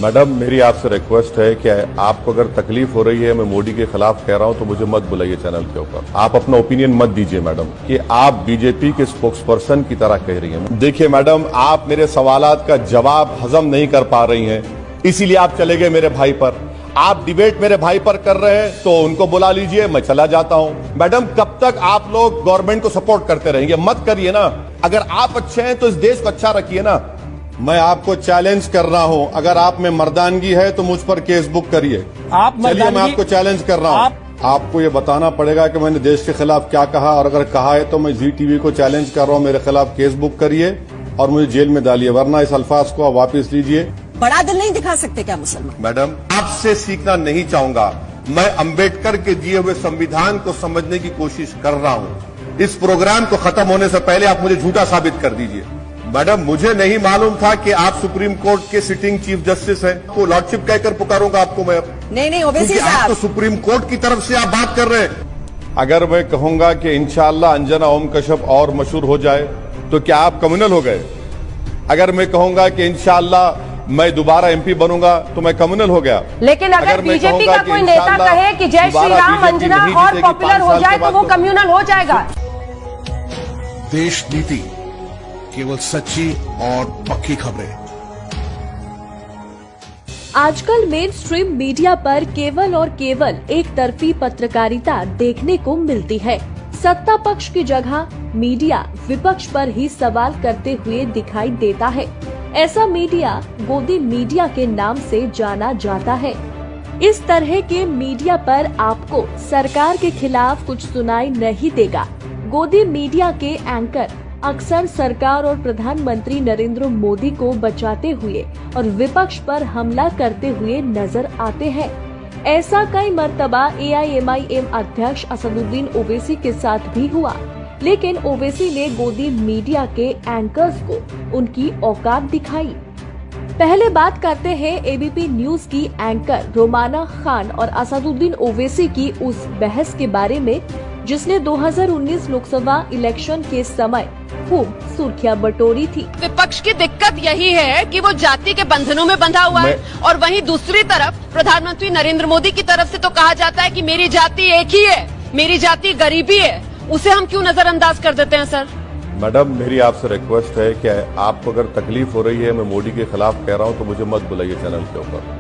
Madam मेरी आपसे request है कि आपको अगर तकलीफ हो रही है मैं मोदी के खिलाफ कह रहा हूं तो मुझे मत बुलाइए चैनल के ऊपर। आप अपना ओपिनियन मत दीजिए मैडम कि आप बीजेपी के स्पोक्स पर्सन की तरह कह रही हैं। देखिए मैडम, आप मेरे सवालात का जवाब हजम नहीं कर पा रही हैं, इसीलिए आप चले गए मेरे भाई पर। आप डिबेट मेरे भाई पर कर रहे हैं तो उनको बुला लीजिए, मैं चला जाता हूं। मैडम कब तक आप लोग गवर्नमेंट को सपोर्ट करते रहेंगे? मत करिए ना। अगर आप अच्छे हैं तो इस देश को अच्छा रखिए ना। मैं आपको चैलेंज कर रहा हूं, अगर आप में मर्दानगी है तो मुझ पर केस बुक करिए। चलिए मैं आपको चैलेंज कर रहा हूं। आपको ये बताना पड़ेगा कि मैंने देश के खिलाफ क्या कहा, और अगर कहा है तो मैं जी टीवी को चैलेंज कर रहा हूं, मेरे खिलाफ केस बुक करिए और मुझे जेल में डालिए, वरना इस अल्फाज को आप वापिस लीजिए। बड़ा दिल नहीं दिखा सकते क्या मुसलमान? मैडम आपसे सीखना नहीं चाहूंगा, मैं अंबेडकर के दिए हुए संविधान को समझने की कोशिश कर रहा हूं। इस प्रोग्राम को खत्म होने से पहले आप मुझे झूठा साबित कर दीजिए। मैडम मुझे नहीं मालूम था कि आप सुप्रीम कोर्ट के सिटिंग चीफ जस्टिस हैं। तो लॉर्डशिप कहकर पुकारूंगा आपको मैं। नहीं ओवैसी साहब, आप तो सुप्रीम कोर्ट की तरफ से आप बात कर रहे हैं। अगर मैं कहूंगा कि इंशाअल्लाह अंजना ओम कश्यप और मशहूर हो जाए तो क्या आप कम्युनल हो गए? अगर मैं कहूंगा कि इंशाअल्लाह मैं दोबारा एमपी बनूंगा तो मैं कम्युनल हो गया। लेकिन अगर बीजेपी का कोई नेता कहे कि जय श्री राम अंजना और पॉपुलर हो जाए तो वो कम्युनल हो जाएगा। देश नीति केवल सच्ची और पक्की खबरें। आजकल मेन स्ट्रीम मीडिया पर केवल और केवल एक तरफी पत्रकारिता देखने को मिलती है। सत्ता पक्ष की जगह मीडिया विपक्ष पर ही सवाल करते हुए दिखाई देता है। ऐसा मीडिया गोदी मीडिया के नाम से जाना जाता है। इस तरह के मीडिया पर आपको सरकार के खिलाफ कुछ सुनाई नहीं देगा। गोदी मीडिया के एंकर अक्सर सरकार और प्रधानमंत्री नरेंद्र मोदी को बचाते हुए और विपक्ष पर हमला करते हुए नजर आते हैं। ऐसा कई मर्तबा AIMIM अध्यक्ष असदुद्दीन ओवैसी के साथ भी हुआ, लेकिन ओवैसी ने गोदी मीडिया के एंकर्स को उनकी औकात दिखाई। पहले बात करते हैं ABP न्यूज की एंकर रोमाना खान और असदुद्दीन ओवैसी की उस बहस के बारे में जिसने 2019 लोकसभा इलेक्शन के समय खूब सुर्खियां बटोरी थी। विपक्ष की दिक्कत यही है कि वो जाति के बंधनों में बंधा हुआ है, और वहीं दूसरी तरफ प्रधानमंत्री नरेंद्र मोदी की तरफ से तो कहा जाता है कि मेरी जाति एक ही है, मेरी जाति गरीबी है। उसे हम क्यों नजरअंदाज कर देते हैं सर? मैडम मेरी आपसे रिक्वेस्ट है कि आपको अगर तकलीफ हो रही है मैं मोदी के खिलाफ कह रहा हूं तो मुझे मत बुलाइए चैनल के ऊपर।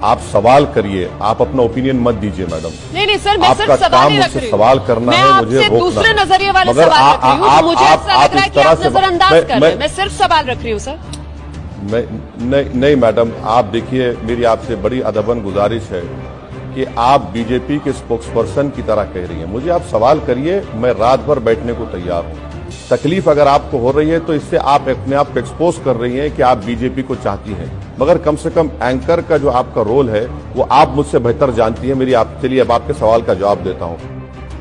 आप सवाल करिए, आप अपना ओपिनियन मत दीजिए मैडम। नहीं सर, मैं सिर्फ सवाल ही रख रही हूं। सवाल करना है, मुझे रोकना है। दूसरे नजरिए वाले सवाल रख रही हूं, मुझे ऐसा लग रहा है कि आप नजरअंदाज कर रहे हैं। मैं सिर्फ सवाल रख रही हूं सर। नहीं मैडम, आप देखिए मेरी आपसे बड़ी अदबन गुजारिश है कि आप बीजेपी के स्पोक्स पर्सन की तरह कह रही हैं। मुझे आप सवाल करिए, मैं रात भर बैठने को तैयार हूं। तकलीफ अगर आपको हो रही है तो इससे आप अपने आप को एक्सपोज कर रही हैं कि आप बीजेपी को चाहती हैं, मगर कम से कम एंकर का जो आपका रोल है वो आप मुझसे बेहतर जानती हैं। मेरी आपके लिए अब आपके सवाल का जवाब देता हूं।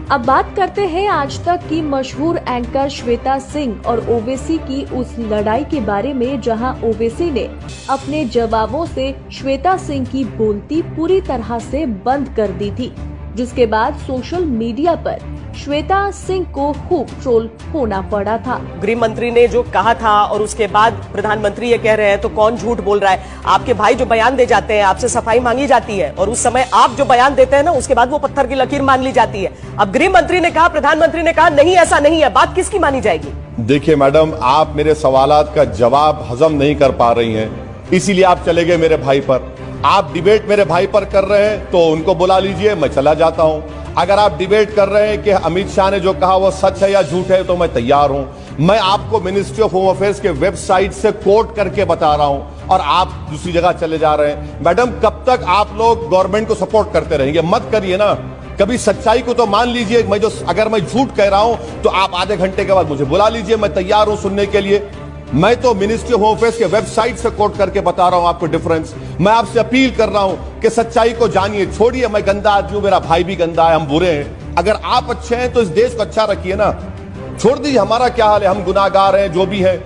अब बात करते हैं आज तक की मशहूर एंकर श्वेता सिंह और ओवैसी की उस लड़ाई के बारे में, जहां ओवैसी ने अपने जवाबों से श्वेता सिंह की बोलती पूरी तरह से बंद कर दी थी, जिसके बाद सोशल मीडिया पर श्वेता सिंह को खूब ट्रोल होना पड़ा था। गृह मंत्री ने जो कहा था और उसके बाद प्रधानमंत्री ये कह रहे हैं, तो कौन झूठ बोल रहा है? आपके भाई जो बयान दे जाते हैं, आपसे सफाई मांगी जाती है, और उस समय आप जो बयान देते हैं ना, उसके बाद वो पत्थर की लकीर मान ली जाती है। अब गृह मंत्री ने कहा, प्रधानमंत्री ने कहा, नहीं ऐसा नहीं है, बात किसकी मानी जाएगी? देखिए मैडम, आप मेरे सवालात का जवाब हजम नहीं कर पा रही हैं, इसीलिए आप चले गए मेरे भाई पर। आप डिबेट मेरे भाई पर कर रहे हैं तो उनको बुला लीजिए, मैं चला जाता हूं। अगर आप डिबेट कर रहे हैं कि अमित शाह ने जो कहा वो सच है या झूठ है तो मैं तैयार हूं। मैं आपको मिनिस्ट्री ऑफ होम अफेयर्स के वेबसाइट से कोट करके बता रहा हूं और आप दूसरी जगह चले जा रहे हैं। मैडम कब तक आप लोग गवर्नमेंट को सपोर्ट करते रहेंगे? मत करिए ना। कभी सच्चाई को तो मान लीजिए। अगर मैं झूठ कह रहा हूं तो आप आधे घंटे के बाद मुझे बुला लीजिए, मैं तैयार हूं सुनने के लिए। मैं तो मिनिस्ट्री ऑफ होम अफेयर्स के वेबसाइट से कोट करके बता रहा हूं आपको डिफरेंस। मैं आपसे अपील कर रहा हूं कि सच्चाई को जानिए, छोड़िए मैं गंदा आदमी हूं, मेरा भाई भी गंदा है, हम बुरे हैं। अगर आप अच्छे हैं तो इस देश को अच्छा रखिए ना। छोड़ दीजिए हमारा क्या हाल है, हम गुनाहगार हैं जो भी है।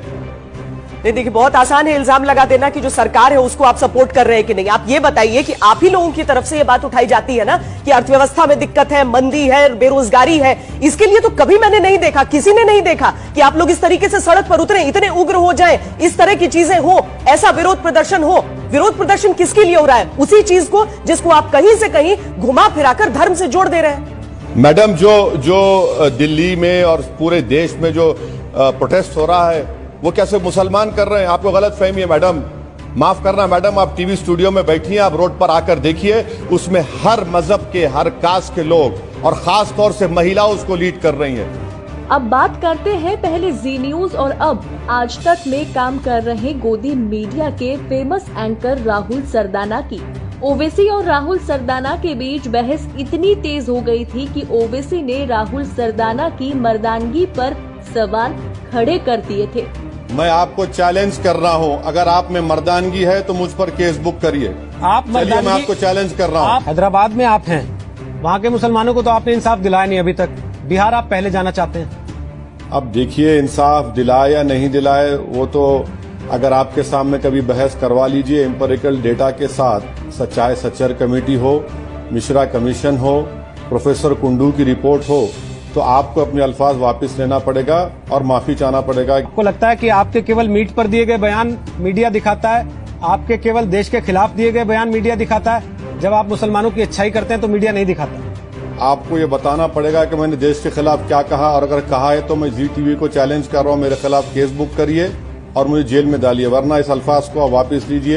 नहीं देखिए, बहुत आसान है इल्जाम लगा देना कि जो सरकार है उसको आप सपोर्ट कर रहे हैं कि नहीं। आप ये बताइए कि आप ही लोगों की तरफ से ये बात उठाई जाती है ना कि अर्थव्यवस्था में दिक्कत है, मंदी है, बेरोजगारी है। इसके लिए तो कभी मैंने नहीं देखा, किसी ने नहीं देखा कि आप लोग इस तरीके से सड़क पर उतरे, इतने उग्र हो जाएं, इस तरह की चीजें हो, ऐसा विरोध प्रदर्शन हो। विरोध प्रदर्शन किसके लिए हो रहा है? उसी चीज को जिसको आप कहीं से कहीं घुमा फिराकर धर्म से जोड़ दे रहे हैं। मैडम, जो दिल्ली में और पूरे देश में जो प्रोटेस्ट हो रहा है वो कैसे मुसलमान कर रहे हैं? आपको गलत फहमी है मैडम, माफ करना मैडम, आप टीवी स्टूडियो में बैठिए, आप रोड पर आकर देखिए, उसमें हर मजहब के, हर कास्ट के लोग और खास तौर से महिला उसको लीड कर रही हैं। अब बात करते हैं पहले जी न्यूज और अब आज तक में काम कर रहे गोदी मीडिया के फेमस एंकर राहुल सरदाना की। ओवैसी और राहुल सरदाना के बीच बहस इतनी तेज हो गई थी कि ओवैसी ने राहुल सरदाना की मर्दानगी पर सवाल खड़े कर दिए थे। मैं आपको चैलेंज कर रहा हूं, अगर आप में मर्दानगी है तो मुझ पर केस बुक करिए। आप चलिए, मैं आपको चैलेंज कर रहा हूं। हैदराबाद में आप हैं, वहाँ के मुसलमानों को तो आपने इंसाफ दिलाया नहीं अभी तक। बिहार आप पहले जाना चाहते हैं। अब देखिए, इंसाफ दिलाए या नहीं दिलाए वो तो अगर आपके सामने कभी बहस करवा लीजिए एम्पिरिकल डेटा के साथ, चाहे सच्चर कमेटी हो, मिश्रा कमीशन हो, प्रोफेसर कुंडू की रिपोर्ट हो, तो आपको अपने अल्फाज वापस लेना पड़ेगा और माफी चाहना पड़ेगा। आपको लगता है कि आपके केवल मीट पर दिए गए बयान मीडिया दिखाता है, आपके केवल देश के खिलाफ दिए गए बयान मीडिया दिखाता है, जब आप मुसलमानों की अच्छाई करते हैं तो मीडिया नहीं दिखाता? आपको ये बताना पड़ेगा कि मैंने देश के खिलाफ क्या कहा, और अगर कहा है तो मैं जी टीवी को चैलेंज कर रहा हूँ, मेरे खिलाफ केस बुक करिए और मुझे जेल में डालिए, वरना इस अल्फाज को आप वापस लीजिए।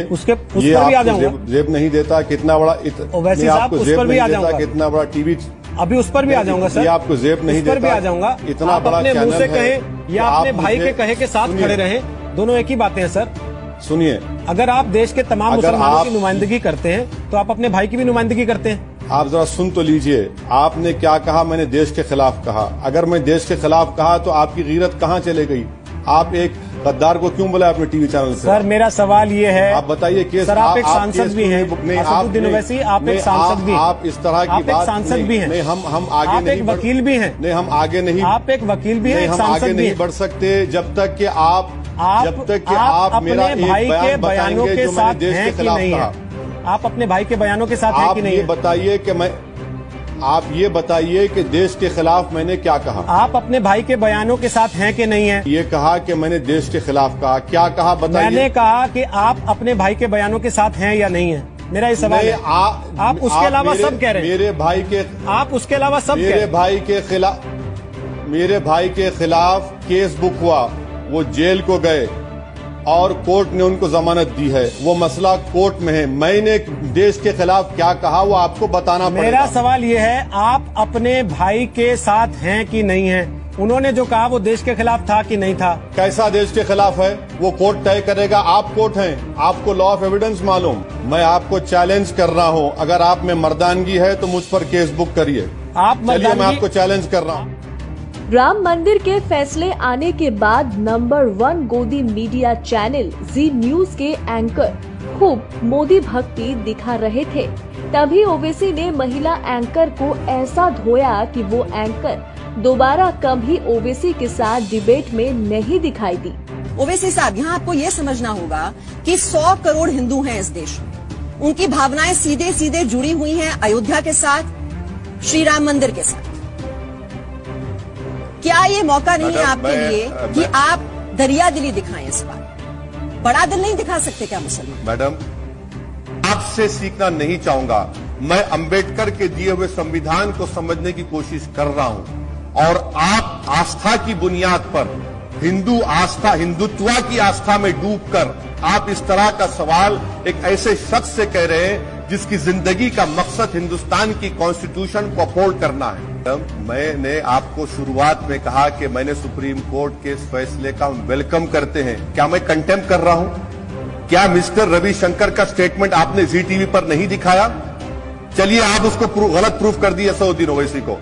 ये आपको जेब नहीं देता, कितना बड़ा वैसे आपको जेब नहीं देता, कितना बड़ा टीवी, अभी उस पर भी आ जाऊंगा सर, ये आपको जेब नहीं देता, उस पर भी आ जाऊंगा। इतना आप बड़ा अपने मुंह से चैनल है कहें या अपने भाई के कहे के साथ खड़े रहे, दोनों एक ही बातें हैं सर। सुनिए, अगर आप देश के तमाम मुसलमानों की नुमाइंदगी करते हैं तो आप अपने भाई की भी नुमाइंदगी करते हैं। आप जरा सुन तो लीजिए, आपने क्या कहा? मैंने देश के खिलाफ कहा। अगर मैं देश के खिलाफ कहा तो आपकी गीरत कहाँ चले गई? आप एक गद्दार को क्यों बुलाया अपने टीवी चैनल से? सर, मेरा सवाल ये है, आप बताइए केस। सर, आप एक सांसद भी हैं, असदुद्दीन ओवैसी, आप एक सांसद भी हैं, आप इस तरह की बात, सांसद भी हैं, नहीं, हम आगे आप एक वकील भी हैं, नहीं, हम आगे नहीं, आप एक वकील भी हैं, हम आगे नहीं बढ़ सकते जब तक कि आप मेरा एक बयान बयानों के साथ हैं कि नहीं है। आप अपने भाई के बयानों के साथ हैं कि नहीं? आप ये बताइए कि देश के खिलाफ मैंने क्या कहा? आप अपने भाई के बयानों के साथ हैं कि नहीं है? ये कहा कि मैंने देश के खिलाफ कहा। क्या कहा बताइए? मैंने कहा कि आप अपने भाई के बयानों के साथ हैं या नहीं है, मेरा ये सवाल है। आप उसके अलावा सब कह रहे हैं। मेरे भाई के, आप उसके अलावा सब मेरे भाई के खिलाफ केस बुक हुआ, वो जेल को गए और कोर्ट ने उनको जमानत दी है, वो मसला कोर्ट में है। मैंने देश के खिलाफ क्या कहा वो आपको बताना पड़ेगा। मेरा सवाल ये है, आप अपने भाई के साथ हैं कि नहीं हैं? उन्होंने जो कहा वो देश के खिलाफ था कि नहीं था? कैसा देश के खिलाफ है वो कोर्ट तय करेगा। आप कोर्ट हैं, आपको लॉ ऑफ एविडेंस मालूम। मैं आपको चैलेंज कर रहा हूँ, अगर आप में मर्दानगी है तो मुझ पर केस बुक करिए। चलिए, मैं आपको चैलेंज कर रहा हूँ। राम मंदिर के फैसले आने के बाद नंबर 1 गोदी मीडिया चैनल जी न्यूज के एंकर खूब मोदी भक्ति दिखा रहे थे। तभी ओवैसी ने महिला एंकर को ऐसा धोया कि वो एंकर दोबारा कभी ओवैसी के साथ डिबेट में नहीं दिखाई दी। ओवैसी साहब, यहाँ आपको ये समझना होगा कि 100 करोड़ हिंदू हैं इस देश में। उनकी भावनाएं सीधे सीधे जुड़ी हुई हैं अयोध्या के साथ, श्री राम मंदिर के साथ। क्या ये मौका नहीं है आपके लिए कि आप दरिया दिली दिखाएं? इस बार बड़ा दिल नहीं दिखा सकते क्या मुसलमान? मैडम, आपसे सीखना नहीं चाहूंगा। मैं अंबेडकर के दिए हुए संविधान को समझने की कोशिश कर रहा हूं और आप आस्था की बुनियाद पर, हिंदू आस्था, हिंदुत्व की आस्था में डूबकर आप इस तरह का सवाल एक ऐसे शख्स से कह रहे हैं जिसकी जिंदगी का मकसद हिंदुस्तान की कॉन्स्टिट्यूशन को अपहोल्ड करना है। मैंने आपको शुरुआत में कहा कि मैंने सुप्रीम कोर्ट के इस फैसले का हम वेलकम करते हैं। क्या मैं कंटेम्प कर रहा हूं? क्या मिस्टर रविशंकर का स्टेटमेंट आपने जी टीवी पर नहीं दिखाया? चलिए, आप उसको गलत प्रूफ कर दिए असदुद्दीन ओवैसी को।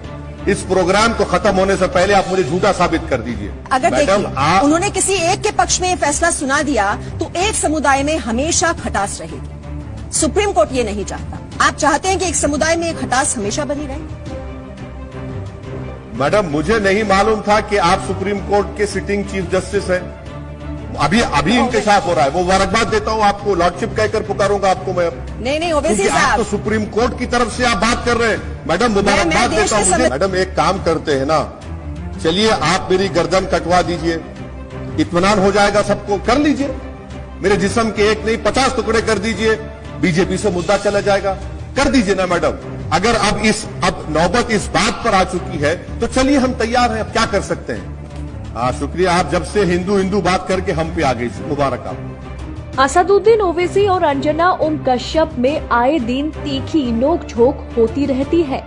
इस प्रोग्राम को खत्म होने से पहले आप मुझे झूठा साबित कर दीजिए। अगर देखिए, उन्होंने किसी एक के पक्ष में फैसला सुना दिया तो एक समुदाय में हमेशा खटास रहेगी। सुप्रीम कोर्ट ये नहीं चाहता। आप चाहते हैं कि एक समुदाय में खटास हमेशा बनी रहे? मैडम, मुझे नहीं मालूम था कि आप सुप्रीम कोर्ट के सिटिंग चीफ जस्टिस हैं। अभी इंकशाफ हो रहा है। वो मुबारकबाद देता हूं आपको, लॉर्डशिप कहकर पुकारूंगा आपको मैं। नहीं ओवैसी साहब, आप तो सुप्रीम कोर्ट की तरफ से आप बात कर रहे हैं। मैडम, मुबारकबाद देता हूं मुझे। मैडम, एक काम करते हैं ना, चलिए आप मेरी गर्दन कटवा दीजिए, इत्मीनान हो जाएगा सबको। कर लीजिए, मेरे जिस्म के एक नहीं 50 टुकड़े कर दीजिए, बीजेपी से मुद्दा चला जाएगा। कर दीजिए ना मैडम। अगर अब नौबत इस बात पर आ चुकी है तो चलिए हम तैयार हैं, अब क्या कर सकते हैं। हाँ शुक्रिया, आप जब से हिंदू हिंदू बात करके हम पे आ गई, मुबारक आपको। असदुद्दीन ओवैसी और अंजना ओम कश्यप में आए दिन तीखी नोक-झोंक होती रहती है,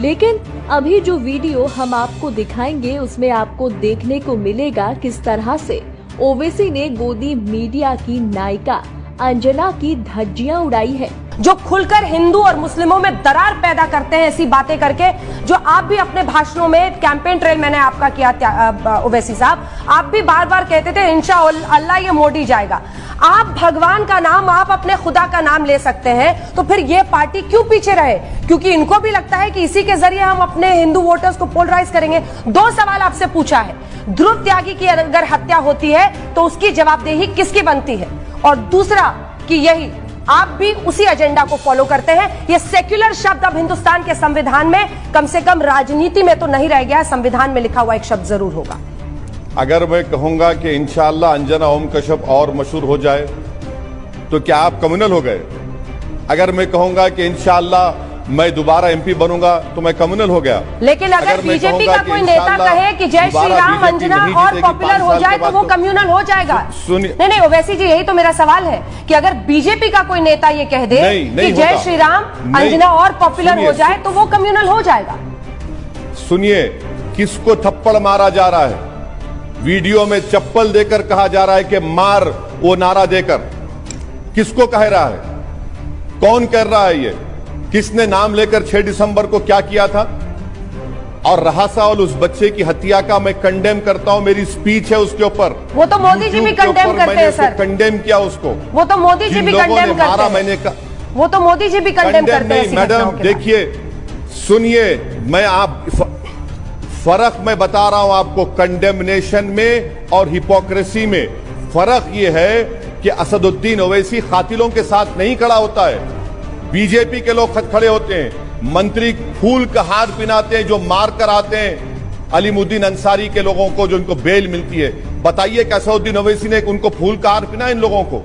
लेकिन अभी जो वीडियो हम आपको दिखाएंगे उसमें आपको देखने को मिलेगा किस तरह से ओवैसी ने गोदी मीडिया की नायिका अंजना की धज्जियां उड़ाई है। जो खुलकर हिंदू और मुस्लिमों में दरार पैदा करते हैं ऐसी बातें करके, जो आप भी अपने भाषणों में कैंपेन ट्रेल मैंने आपका किया ओवैसी साहब, आप भी बार बार कहते थे इंशाअल्लाह ये मोदी जाएगा। आप भगवान का नाम, आप अपने खुदा का नाम ले सकते हैं, तो फिर ये पार्टी क्यों पीछे रहे? क्योंकि इनको भी लगता है कि इसी के जरिए हम अपने हिंदू वोटर्स को पोलराइज करेंगे। 2 सवाल आपसे पूछा है, ध्रुव त्यागी की अगर हत्या होती है तो उसकी जवाबदेही किसकी बनती है? और दूसरा कि यही आप भी उसी एजेंडा को फॉलो करते हैं। ये सेक्युलर शब्द अब हिंदुस्तान के संविधान में, कम से कम राजनीति में तो नहीं रह गया, संविधान में लिखा हुआ एक शब्द जरूर होगा। अगर मैं कहूंगा कि इंशाअल्लाह अंजना ओम कश्यप और मशहूर हो जाए तो क्या आप कम्युनल हो गए? अगर मैं कहूंगा कि इंशाअल्लाह मैं दोबारा एमपी बनूंगा तो मैं कम्युनल हो गया। लेकिन अगर बीजेपी का कोई नेता कहे कि जय श्री राम अंजना और पॉपुलर हो जाए तो वो कम्युनल हो जाएगा? सुनिए, नहीं ओवैसी जी, यही तो मेरा सवाल है कि अगर बीजेपी का कोई नेता ये कह दे कि जय श्री राम अंजना और पॉपुलर हो जाए तो वो कम्युनल हो जाएगा। सुनिए, किसको थप्पड़ मारा जा रहा है? वीडियो में चप्पल देकर कहा जा रहा है कि मार, वो नारा देकर किसको कह रहा है? कौन कर रहा है ये? किसने नाम लेकर 6 दिसंबर को क्या किया था? और रहा सवाल उस बच्चे की हत्या का, मैं कंडेम करता हूं, मेरी स्पीच है उसके ऊपर। वो तो मोदी जी भी कंडेम करते हैं सर। कंडेम किया उसको, वो तो मोदी जी भी कंडेम करते हैं। मैंने वो तो मोदी जी भी कंडेम करते हैं। मैडम देखिए, सुनिए, मैं फर्क मैं बता रहा हूं आपको, कंडेमनेशन में और हिपोक्रेसी में फर्क यह है कि असदुद्दीन ओवैसी कातिलों के साथ नहीं खड़ा होता है, बीजेपी के लोग खड़े होते हैं। मंत्री फूल का हार पिनाते हैं जो मार कर आते हैं अलीमुद्दीन अंसारी के लोगों को, जो उनको बेल मिलती है। बताइए कि असदुद्दीन ओवैसी ने उनको फूल का हार पिना इन लोगों को?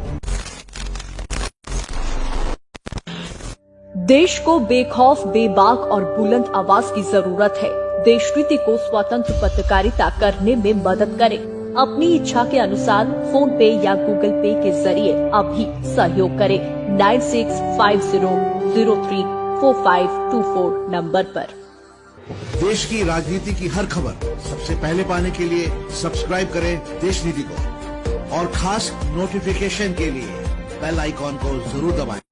देश को बेखौफ, बेबाक और बुलंद आवाज की जरूरत है। देशनीति को स्वतंत्र पत्रकारिता करने में मदद करें। अपनी इच्छा के अनुसार फोन पे या गूगल पे के जरिए अभी सहयोग करें 9650034524 नंबर पर। देश की राजनीति की हर खबर सबसे पहले पाने के लिए सब्सक्राइब करें देश नीति को, और खास नोटिफिकेशन के लिए बेल आइकॉन को जरूर दबाएं।